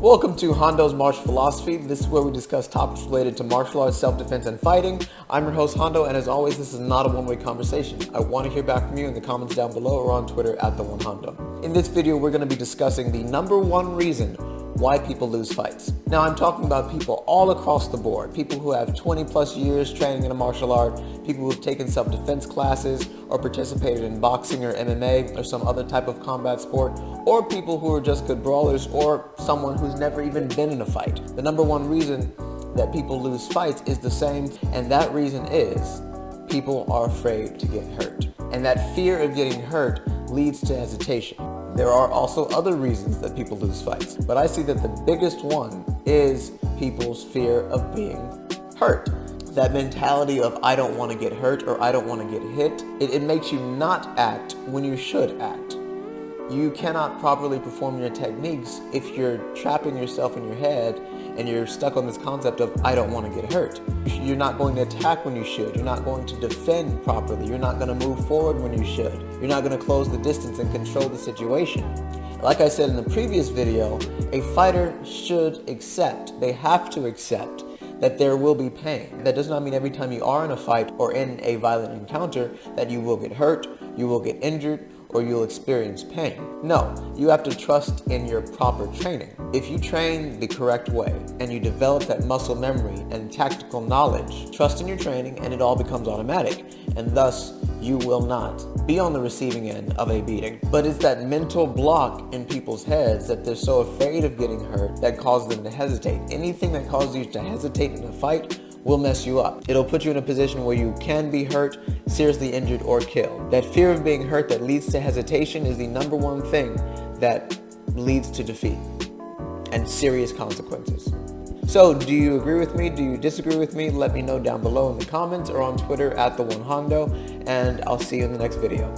Welcome to Hondo's Martial Philosophy. This is where we discuss topics related to martial arts, self-defense, and fighting. I'm your host, Hondo, and as always, this is not a one-way conversation. I want to hear back from you in the comments down below or on Twitter at @TheOneHondo. In this video, we're going to be discussing the number one reason why people lose fights. Now, I'm talking about people all across the board, people who have 20 plus years training in a martial art, people who have taken self-defense classes or participated in boxing or MMA or some other type of combat sport, or people who are just good brawlers, or someone who's never even been in a fight. The number one reason that people lose fights is the same, and that reason is people are afraid to get hurt. And that fear of getting hurt leads to hesitation. There are also other reasons that people lose fights, but I see that the biggest one is people's fear of being hurt. That mentality of I don't want to get hurt or I don't want to get hit, it makes you not act when you should act. You cannot properly perform your techniques if you're trapping yourself in your head and you're stuck on this concept of I don't want to get hurt. You're not going to attack when you should. You're not going to defend properly. You're not going to move forward when you should. You're not going to close the distance and control the situation. Like I said in the previous video, a fighter should accept, they have to accept that there will be pain. That does not mean every time you are in a fight or in a violent encounter that you will get hurt, you will get injured, or you'll experience pain. No, you have to trust in your proper training. If you train the correct way and you develop that muscle memory and tactical knowledge, trust in your training and it all becomes automatic, and thus you will not be on the receiving end of a beating. But it's that mental block in people's heads that they're so afraid of getting hurt that causes them to hesitate. Anything that causes you to hesitate in a fight will mess you up. It'll put you in a position where you can be hurt, seriously injured, or killed. That fear of being hurt that leads to hesitation is the number one thing that leads to defeat and serious consequences. So, do you agree with me? Do you disagree with me? Let me know down below in the comments or on Twitter @TheOneHondo, and I'll see you in the next video.